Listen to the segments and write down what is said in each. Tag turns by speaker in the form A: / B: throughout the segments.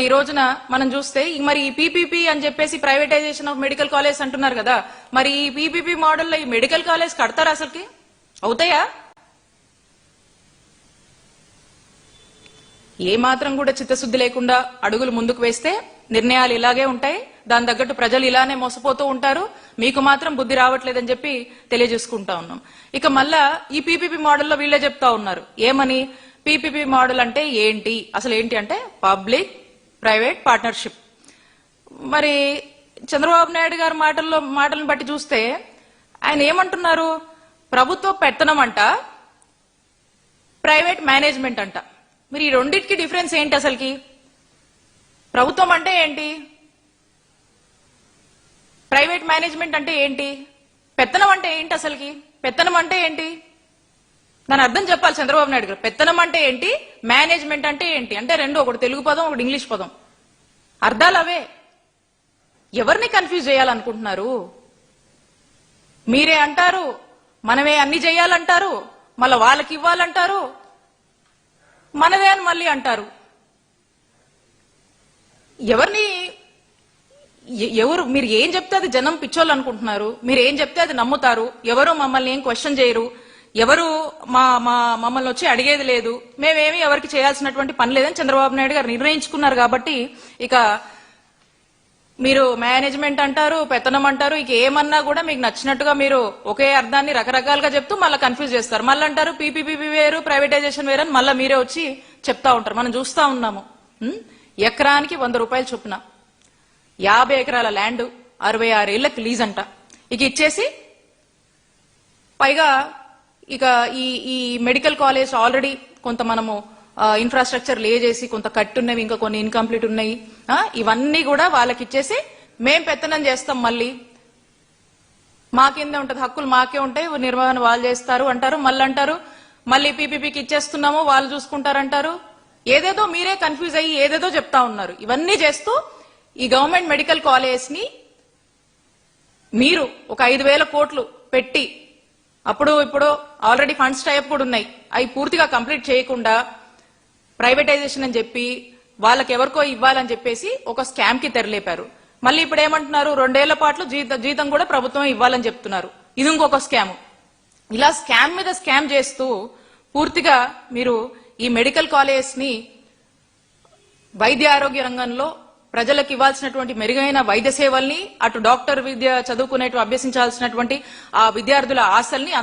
A: ఈ రోజున మనం చూస్తే మరి ఈ పీపీపీ అని చెప్పేసి ప్రైవేటైజేషన్ ఆఫ్ మెడికల్ కాలేజ్ అంటున్నారు కదా, మరి ఈ పీపీపీ మోడల్లో ఈ మెడికల్ కాలేజ్ కడతారా? అసలుకి అవుతాయా? ఏ మాత్రం కూడా చిత్తశుద్ధి లేకుండా అడుగులు ముందుకు వేస్తే నిర్ణయాలు ఇలాగే ఉంటాయి, దాని తగ్గట్టు ప్రజలు ఇలానే మోసపోతూ ఉంటారు, మీకు మాత్రం బుద్ధి రావట్లేదని చెప్పి తెలియజేసుకుంటా ఉన్నాం. ఇక మళ్ళా ఈ పీపీపీ మోడల్లో వీళ్ళే చెప్తా ఉన్నారు ఏమని, పీపీపీ మోడల్ అంటే ఏంటి, అసలు ఏంటి అంటే పబ్లిక్ ప్రైవేట్ పార్ట్నర్షిప్. మరి చంద్రబాబు నాయుడు గారి మాటలను బట్టి చూస్తే ఆయన ఏమంటున్నారు, ప్రభుత్వ పెత్తనం అంట, ప్రైవేట్ మేనేజ్మెంట్ అంట. మరి ఈ రెండింటికి డిఫరెన్స్ ఏంటి అసలుకి? ప్రభుత్వం అంటే ఏంటి, ప్రైవేట్ మేనేజ్మెంట్ అంటే ఏంటి, పెత్తనం అంటే ఏంటి? అసలుకి పెత్తనం అంటే ఏంటి దాని అర్థం చెప్పాలి చంద్రబాబు నాయుడు గారు. పెత్తనం అంటే ఏంటి, మేనేజ్మెంట్ అంటే ఏంటి అంటే రెండు, ఒకటి తెలుగు పదం ఒకటి ఇంగ్లీష్ పదం, అర్థాలు అవే. ఎవరిని కన్ఫ్యూజ్ చేయాలనుకుంటున్నారు? మీరే అంటారు మనమే అన్ని చేయాలంటారు, మళ్ళీ వాళ్ళకి ఇవ్వాలంటారు, మనదే అని మళ్ళీ అంటారు. ఎవరు మీరు ఏం చెప్తే అది జనం పిచ్చోళ్ళు అనుకుంటున్నారు, మీరు ఏం చెప్తే అది నమ్ముతారు, ఎవరు మమ్మల్ని ఏం క్వశ్చన్ చేయరు, ఎవరు మమ్మల్ని వచ్చి అడిగేది లేదు, మేమేమి ఎవరికి చేయాల్సినటువంటి పని లేదని చంద్రబాబు నాయుడు గారు నిర్ణయించుకున్నారు. కాబట్టి ఇక మీరు మేనేజ్మెంట్ అంటారు, పెత్తనం అంటారు, ఇక ఏమన్నా కూడా మీకు నచ్చినట్టుగా మీరు ఒకే అర్థాన్ని రకరకాలుగా చెప్తూ మళ్ళీ కన్ఫ్యూజ్ చేస్తారు. మళ్ళీ అంటారు పీపీపీ వేరు ప్రైవేటైజేషన్ వేరు అని మళ్ళీ మీరే వచ్చి చెప్తా ఉంటారు. మనం చూస్తా ఉన్నాము, ఎకరానికి 100 రూపాయలు చొప్పున 50 ఎకరాల ల్యాండ్ 66 ఏళ్లకు లీజ్ అంట. ఇక ఇచ్చేసి పైగా ఇక ఈ మెడికల్ కాలేజ్ ఆల్రెడీ కొంత మనము ఇన్ఫ్రాస్ట్రక్చర్ లే చేసి కొంత కట్టున్నవి, ఇంకా కొన్ని ఇన్కంప్లీట్ ఉన్నాయి, ఇవన్నీ కూడా వాళ్ళకి ఇచ్చేసి మేం పెత్తనం చేస్తాం, మళ్ళీ మాకిందే ఉంటది, హక్కులు మాకే ఉంటాయి, నిర్వహణ వాళ్ళు చేస్తారు అంటారు. మళ్ళీ అంటారు మళ్ళీ పీపీపీకి ఇచ్చేస్తున్నాము వాళ్ళు చూసుకుంటారంటారు. ఏదేదో మీరే కన్ఫ్యూజ్ అయ్యి ఏదేదో చెప్తా ఉన్నారు. ఇవన్నీ చేస్తూ ఈ గవర్నమెంట్ మెడికల్ కాలేజ్ ని మీరు ఒక 5,000 కోట్లు పెట్టి, అప్పుడు ఇప్పుడు ఆల్రెడీ ఫండ్స్ టైప్ కూడా ఉన్నాయి, అవి పూర్తిగా కంప్లీట్ చేయకుండా ప్రైవేటైజేషన్ అని చెప్పి వాళ్ళకి ఎవరికో ఇవ్వాలని చెప్పేసి ఒక స్కామ్ కి తెరలేపారు. మళ్ళీ ఇప్పుడు ఏమంటున్నారు, 2 ఏళ్ల పాటు జీతం కూడా ప్రభుత్వం ఇవ్వాలని చెప్తున్నారు. ఇది ఇంకొక స్కామ్. ఇలా స్కామ్ మీద స్కామ్ చేస్తూ పూర్తిగా మీరు ఈ మెడికల్ కాలేజ్ ని వైద్య ఆరోగ్య రంగంలో ప్రజలకు ఇవ్వాల్సినటువంటి మెరుగైన వైద్య సేవల్ని, అటు డాక్టర్ విద్య చదువుకునేటు అభ్యసించాల్సినటువంటి ఆ విద్యార్థుల ఆశల్ని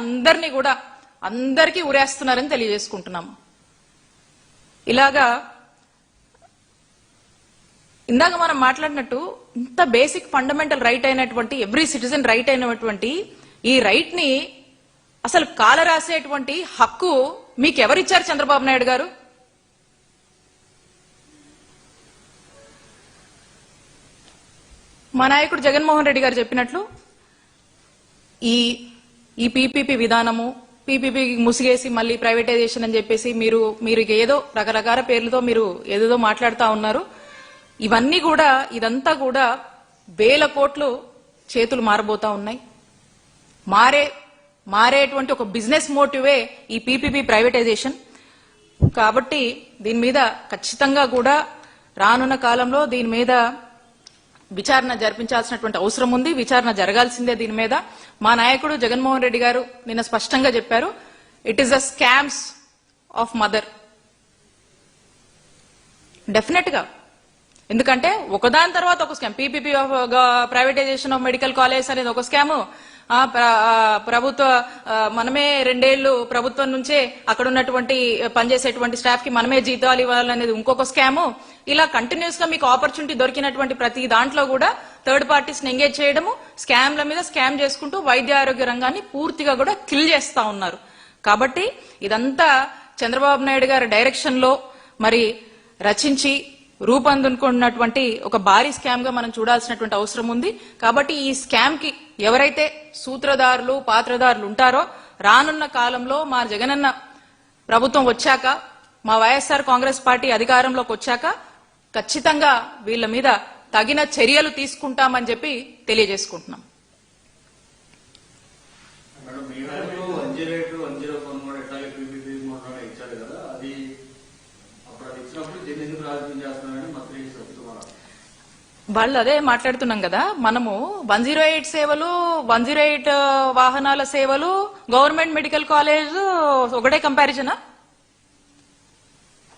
A: అందరికీ ఉరేస్తున్నారని తెలియజేసుకుంటున్నాము. ఇలాగా ఇందాక మనం మాట్లాడినట్టు ఇంత బేసిక్ ఫండమెంటల్ రైట్ అయినటువంటి, ఎవ్రీ సిటిజన్ రైట్ అయినటువంటి ఈ రైట్ ని అసలు కాలరాసేటువంటి హక్కు మీకెవరిచ్చారు చంద్రబాబు నాయుడు గారు? మా నాయకుడు జగన్మోహన్ రెడ్డి గారు చెప్పినట్లు ఈ పీపీపీ విధానము, పీపీపీ ముసిగేసి మళ్ళీ ప్రైవేటైజేషన్ అని చెప్పేసి మీరు ఏదో రకరకాల పేర్లతో మీరు ఏదేదో మాట్లాడుతూ ఉన్నారు. ఇవన్నీ కూడా, ఇదంతా కూడా 1,000 కోట్లు చేతులు మారబోతా ఉన్నాయి. మారేటువంటి ఒక బిజినెస్ మోటివే ఈ పీపీపీ ప్రైవేటైజేషన్. కాబట్టి దీని మీద ఖచ్చితంగా కూడా రానున్న కాలంలో దీని మీద విచారణ జరిపించాల్సినటువంటి అవసరం ఉంది, విచారణ జరగాల్సిందే దీని మీద. మా నాయకుడు జగన్మోహన్ రెడ్డి గారు నిన్న స్పష్టంగా చెప్పారు, it is the scams of mother. Definite గా, ఎందుకంటే ఒకదాని తర్వాత ఒక scam, PPP privatisation of medical college అనేది ఒక స్కాము, ప్రభుత్వ మనమే 2 ఏళ్లు ప్రభుత్వం నుంచే అక్కడ ఉన్నటువంటి పనిచేసేటువంటి స్టాఫ్ కి మనమే జీతాలు ఇవ్వాలనేది ఇంకొక స్కాము. ఇలా కంటిన్యూస్ గా మీకు ఆపర్చునిటీ దొరికినటువంటి ప్రతి దాంట్లో కూడా థర్డ్ పార్టీస్ ని ఎంగేజ్ చేయడము, స్కామ్ల మీద స్కామ్ చేసుకుంటూ వైద్య ఆరోగ్య రంగాన్ని పూర్తిగా కూడా కిల్ చేస్తా ఉన్నారు. కాబట్టి ఇదంతా చంద్రబాబు నాయుడు గారి డైరెక్షన్ లో మరి రచించి రూపొందుకున్నటువంటి ఒక భారీ స్కామ్ గా మనం చూడాల్సినటువంటి అవసరం ఉంది. కాబట్టి ఈ స్కామ్ కి ఎవరైతే సూత్రధారులు, పాత్రధారులు ఉంటారో రానున్న కాలంలో మా జగనన్న ప్రభుత్వం వచ్చాక, మా వైఎస్ఆర్ కాంగ్రెస్ పార్టీ అధికారంలోకి వచ్చాక ఖచ్చితంగా వీళ్ళ మీద తగిన చర్యలు తీసుకుంటామని చెప్పి తెలియజేసుకుంటున్నాం.
B: ఇచ్చారు కదా, అది అప్పుడు అది ఇచ్చినప్పుడు దీన్ని ఎందుకు రాజకీయం చేస్తున్నారని మంత్రి
A: వాళ్ళు అదే మాట్లాడుతున్నాం కదా, మనము 108 సేవలు, 108 వాహనాల సేవలు, గవర్నమెంట్ మెడికల్ కాలేజ్ ఒకటే కంపారిజనా?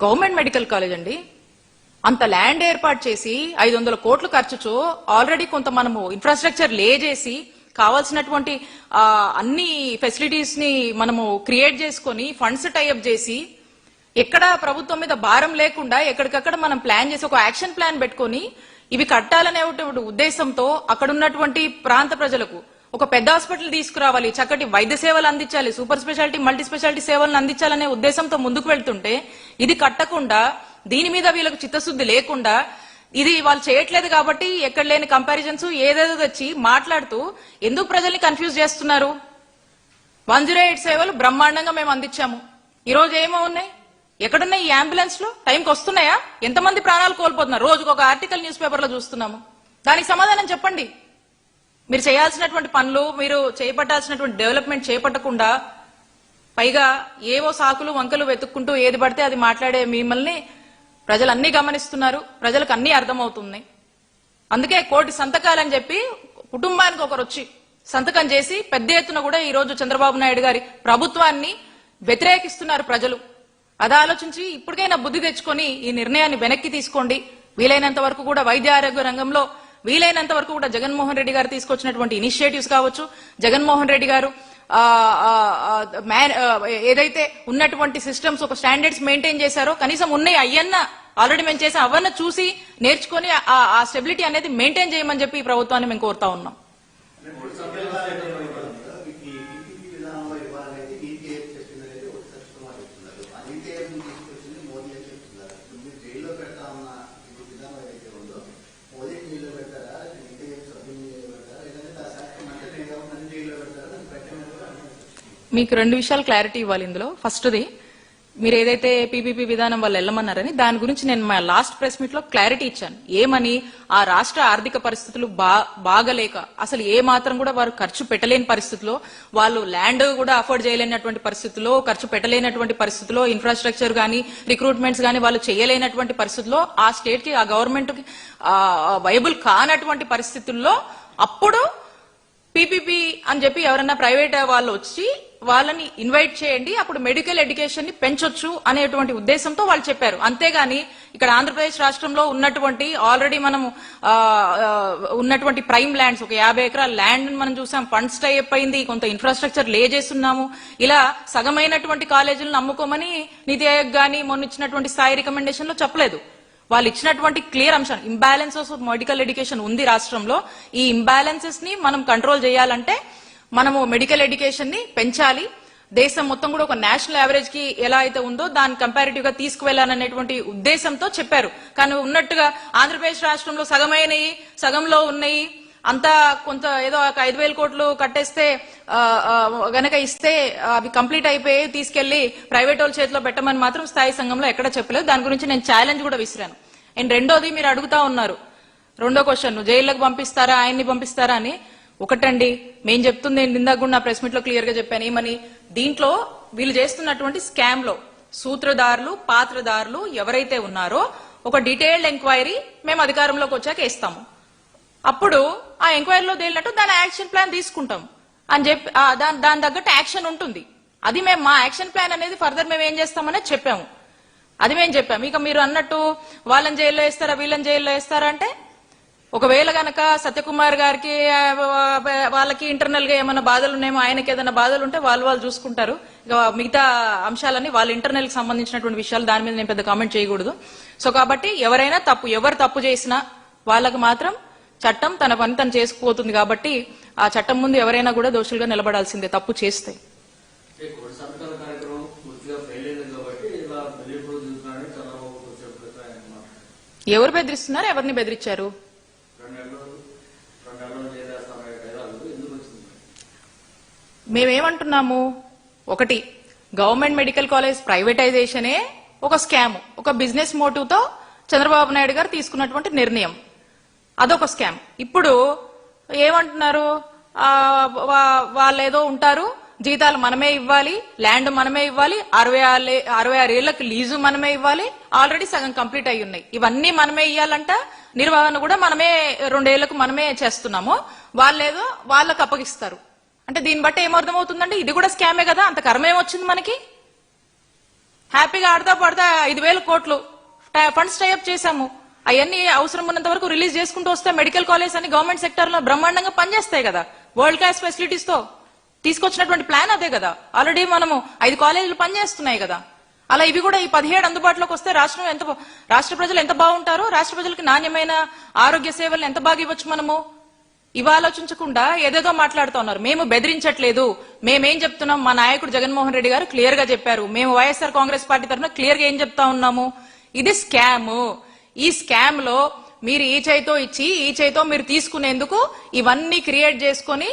A: గవర్నమెంట్ మెడికల్ కాలేజ్ అండి, అంత ల్యాండ్ ఏర్పాటు చేసి 500 కోట్లు ఖర్చుతో ఆల్రెడీ కొంత మనము ఇన్ఫ్రాస్ట్రక్చర్ లే చేసి కావాల్సినటువంటి అన్ని ఫెసిలిటీస్ ని మనము క్రియేట్ చేసుకొని ఫండ్స్ టైఅప్ చేసి ఎక్కడ ప్రభుత్వం మీద భారం లేకుండా ఎక్కడికక్కడ మనం ప్లాన్ చేసి ఒక యాక్షన్ ప్లాన్ పెట్టుకొని ఇవి కట్టాలనే ఉద్దేశంతో అక్కడ ఉన్నటువంటి ప్రాంత ప్రజలకు ఒక పెద్ద హాస్పిటల్ తీసుకురావాలి, చక్కటి వైద్య సేవలు అందించాలి, సూపర్ స్పెషాలిటీ మల్టీ స్పెషాలిటీ సేవలను అందించాలనే ఉద్దేశంతో ముందుకు వెళ్తుంటే ఇది కట్టకుండా దీని మీద వీళ్ళకు చిత్తశుద్ధి లేకుండా ఇది వాళ్ళు చేయట్లేదు కాబట్టి ఎక్కడ లేని కంపారిజన్స్ ఏదేదో తెచ్చి మాట్లాడుతూ ఎందుకు ప్రజల్ని కన్ఫ్యూజ్ చేస్తున్నారు? 108 సేవలు బ్రహ్మాండంగా మేము అందించాము. ఈ రోజు ఏమో ఉన్నాయి, ఎక్కడున్నాయి ఈ అంబులెన్స్ లో? టైంకి వస్తున్నాయా? ఎంతమంది ప్రాణాలు కోల్పోతున్నారు? రోజుకు ఒక ఆర్టికల్ న్యూస్ పేపర్ లో చూస్తున్నాము. దానికి సమాధానం చెప్పండి. మీరు చేయాల్సినటువంటి పనులు, మీరు చేపట్టాల్సినటువంటి డెవలప్మెంట్ చేపట్టకుండా పైగా ఏవో సాకులు వంకలు వెతుక్కుంటూ ఏది పడితే అది మాట్లాడే మిమ్మల్ని ప్రజలు అన్ని గమనిస్తున్నారు, ప్రజలకు అన్ని అర్థమవుతున్నాయి. అందుకే 1 కోటి సంతకాలని చెప్పి కుటుంబానికి ఒకరు వచ్చి సంతకం చేసి పెద్ద ఎత్తున కూడా ఈ రోజు చంద్రబాబు నాయుడు గారి ప్రభుత్వాన్ని వ్యతిరేకిస్తున్నారు ప్రజలు. అది ఆలోచించి ఇప్పటికైనా బుద్ధి తెచ్చుకొని ఈ నిర్ణయాన్ని వెనక్కి తీసుకోండి. వీలైనంత వరకు కూడా వైద్య ఆరోగ్య రంగంలో వీలైనంత వరకు కూడా జగన్మోహన్ రెడ్డి గారు తీసుకొచ్చినటువంటి ఇనిషియేటివ్స్ కావచ్చు, జగన్మోహన్ రెడ్డి గారు ఏదైతే ఉన్నటువంటి సిస్టమ్స్ ఒక స్టాండర్డ్స్ మెయింటైన్ చేశారో కనీసం ఉన్నాయి అయ్యన్న ఆల్రెడీ మేము చేసాం, అవన్న చూసి నేర్చుకుని ఆ స్టెబిలిటీ అనేది మెయింటైన్ చేయమని చెప్పి ఈ ప్రభుత్వాన్ని మేము కోరుతా ఉన్నాం. మీకు 2 విషయాలు క్లారిటీ ఇవ్వాలి ఇందులో. ఫస్ట్ది, మీరు ఏదైతే పీపీపీ విధానం వాళ్ళు వెళ్ళమన్నారని దాని గురించి నేను మా లాస్ట్ ప్రెస్ మీట్ లో క్లారిటీ ఇచ్చాను. ఏమని, ఆ రాష్ట్ర ఆర్థిక పరిస్థితులు బాగలేక అసలు ఏ మాత్రం కూడా వారు ఖర్చు పెట్టలేని పరిస్థితిలో, వాళ్ళు ల్యాండ్ కూడా అఫోర్డ్ చేయలేనటువంటి పరిస్థితుల్లో, ఖర్చు పెట్టలేనటువంటి పరిస్థితుల్లో, ఇన్ఫ్రాస్ట్రక్చర్ గానీ రిక్రూట్మెంట్స్ గానీ వాళ్ళు చేయలేనటువంటి పరిస్థితుల్లో, ఆ స్టేట్ కి ఆ గవర్నమెంట్ కి వైబుల్ కానటువంటి పరిస్థితుల్లో అప్పుడు పీపీపీ అని చెప్పి ఎవరన్నా ప్రైవేట్ వాళ్ళు వచ్చి వాళ్ళని ఇన్వైట్ చేయండి, అప్పుడు మెడికల్ ఎడ్యుకేషన్ ని పెంచొచ్చు అనేటువంటి ఉద్దేశంతో వాళ్ళు చెప్పారు. అంతేగాని ఇక్కడ ఆంధ్రప్రదేశ్ రాష్ట్రంలో ఉన్నటువంటి ఆల్రెడీ మనం ఉన్నటువంటి ప్రైమ్ ల్యాండ్స్ ఒక 50 ఎకరాల ల్యాండ్ మనం చూసాం, ఫండ్స్ టైప్ అయింది, కొంత ఇన్ఫ్రాస్ట్రక్చర్ లే చేస్తున్నాము. ఇలా సగమైనటువంటి కాలేజీలను నమ్ముకోమని నీతి ఆయోగ్ గానీ మొన్న ఇచ్చినటువంటి స్థాయి రికమెండేషన్ లో చెప్పలేదు. వాళ్ళు ఇచ్చినటువంటి క్లియర్ అంశం ఇంబ్యాలెన్సెస్ ఆఫ్ మెడికల్ ఎడ్యుకేషన్ ఉంది రాష్ట్రంలో. ఈ ఇంబ్యాలెన్సెస్ ని మనం కంట్రోల్ చేయాలంటే మనము మెడికల్ ఎడ్యుకేషన్ ని పెంచాలి. దేశం మొత్తం కూడా ఒక నేషనల్ యావరేజ్ కి ఎలా అయితే ఉందో దాని కంపారిటివ్ గా తీసుకువెళ్లాలనేటువంటి ఉద్దేశంతో చెప్పారు. కానీ ఉన్నట్టుగా ఆంధ్రప్రదేశ్ రాష్ట్రంలో సగమైనవి, సగంలో ఉన్నాయి, అంతా కొంత ఏదో 5,000 కోట్లు కట్టేస్తే గనక ఇస్తే అవి కంప్లీట్ అయిపోయి తీసుకెళ్లి ప్రైవేట్ వాళ్ళ చేతిలో పెట్టమని మాత్రం స్థాయి సంఘంలో ఎక్కడ చెప్పలేదు. దాని గురించి నేను ఛాలెంజ్ కూడా విసిరాను. అండ్ రెండోది, మీరు అడుగుతా ఉన్నారు రెండో క్వశ్చన్, జైల్లోకి పంపిస్తారా, ఆయన్ని పంపిస్తారా అని. ఒకటండి, మేం చెప్తుంది ఇందాక కూడా నా ప్రెస్ మీట్ లో క్లియర్ గా చెప్పాను. ఏమని, దీంట్లో వీళ్ళు చేస్తున్నటువంటి స్కామ్ లో సూత్రధారులు, పాత్రధారులు ఎవరైతే ఉన్నారో ఒక డీటెయిల్డ్ ఎంక్వైరీ మేము అధికారంలోకి వచ్చాక ఇస్తాము. అప్పుడు ఆ ఎంక్వైరీలో తేలినట్టు దాని యాక్షన్ ప్లాన్ తీసుకుంటాం అని చెప్పి దాని తగ్గట్టు యాక్షన్ ఉంటుంది. అది మేము మా యాక్షన్ ప్లాన్ అనేది ఫర్దర్ మేము ఏం చేస్తామనేది చెప్పాము. అది మేము చెప్పాము. ఇక మీరు అన్నట్టు వాళ్ళని జైల్లో వేస్తారా, వీళ్ళని జైల్లో వేస్తారా అంటే, ఒకవేళ గనక సత్యకుమార్ గారికి వాళ్ళకి ఇంటర్నల్ గా ఏమైనా బాధలు ఉన్నాయేమో, ఆయనకి ఏదైనా బాధలు ఉంటే వాళ్ళు చూసుకుంటారు. ఇక మిగతా అంశాలన్నీ వాళ్ళ ఇంటర్నల్ కి సంబంధించినటువంటి విషయాలు, దాని మీద నేను పెద్ద కామెంట్ చేయకూడదు. సో కాబట్టి ఎవరైనా ఎవరు తప్పు చేసినా వాళ్ళకు మాత్రం చట్టం తన పని తను చేసుకుపోతుంది. కాబట్టి ఆ చట్టం ముందు ఎవరైనా కూడా దోషులుగా నిలబడాల్సిందే తప్పు చేస్తే. ఎవరు బెదిరిస్తున్నారు, ఎవరిని బెదిరించారు? మేమేమంటున్నాము, ఒకటి, గవర్నమెంట్ మెడికల్ కాలేజ్ ప్రైవేటైజేషనే ఒక స్కామ్, ఒక బిజినెస్ మోటివ్ తో చంద్రబాబు నాయుడు గారు తీసుకున్నటువంటి నిర్ణయం, అదొక స్కామ్. ఇప్పుడు ఏమంటున్నారు, వాళ్ళేదో ఉంటారు, జీతాలు మనమే ఇవ్వాలి, ల్యాండ్ మనమే ఇవ్వాలి, 66 ఏళ్లకు లీజు మనమే ఇవ్వాలి, ఆల్రెడీ సగం కంప్లీట్ అయి ఉన్నాయి. ఇవన్నీ మనమే ఇవ్వాలంట, నిర్వహణ కూడా మనమే 2 ఏళ్లకు మనమే చేస్తున్నాము, వాళ్ళేదో వాళ్ళకు అప్పగిస్తారు. అంటే దీన్ని బట్టి ఏమర్థమవుతుందంటే ఇది కూడా స్కామే కదా, అంత కర్మ ఏమొచ్చింది మనకి. హ్యాపీగా ఆడతా పడతా 5,000 కోట్లు ఫండ్స్ టైఅప్ చేశాము, అవన్నీ అవసరం ఉన్నంత వరకు రిలీజ్ చేసుకుంటూ వస్తే మెడికల్ కాలేజ్ అని గవర్నమెంట్ సెక్టర్ లో బ్రహ్మాండంగా పనిచేస్తాయి కదా, వరల్డ్ క్లాస్ ఫెసిలిటీస్ తో తీసుకొచ్చినటువంటి ప్లాన్ అదే కదా. ఆల్రెడీ మనము 5 కాలేజీలు పనిచేస్తున్నాయి కదా. అలా ఇవి కూడా ఈ 17 అందుబాటులోకి వస్తే రాష్ట్ర ప్రజలు ఎంత బాగుంటారో, రాష్ట్ర ప్రజలకు నాణ్యమైన ఆరోగ్య సేవలను ఎంత బాగా ఇవ్వచ్చు మనము. ఇవి ఆలోచించకుండా ఏదేదో మాట్లాడుతూ ఉన్నారు. మేము బెదిరించట్లేదు, మేమేం చెప్తున్నాం, మా నాయకుడు జగన్మోహన్ రెడ్డి గారు క్లియర్ గా చెప్పారు. మేము వైఎస్ఆర్ కాంగ్రెస్ పార్టీ తరఫున క్లియర్ గా ఏం చెప్తా ఉన్నాము, ఇది స్కామ్. ఈ స్కామ్ లో మీరు ఈ చేయితో ఇచ్చి ఈ చేయితో మీరు తీసుకునేందుకు ఇవన్నీ క్రియేట్ చేసుకొని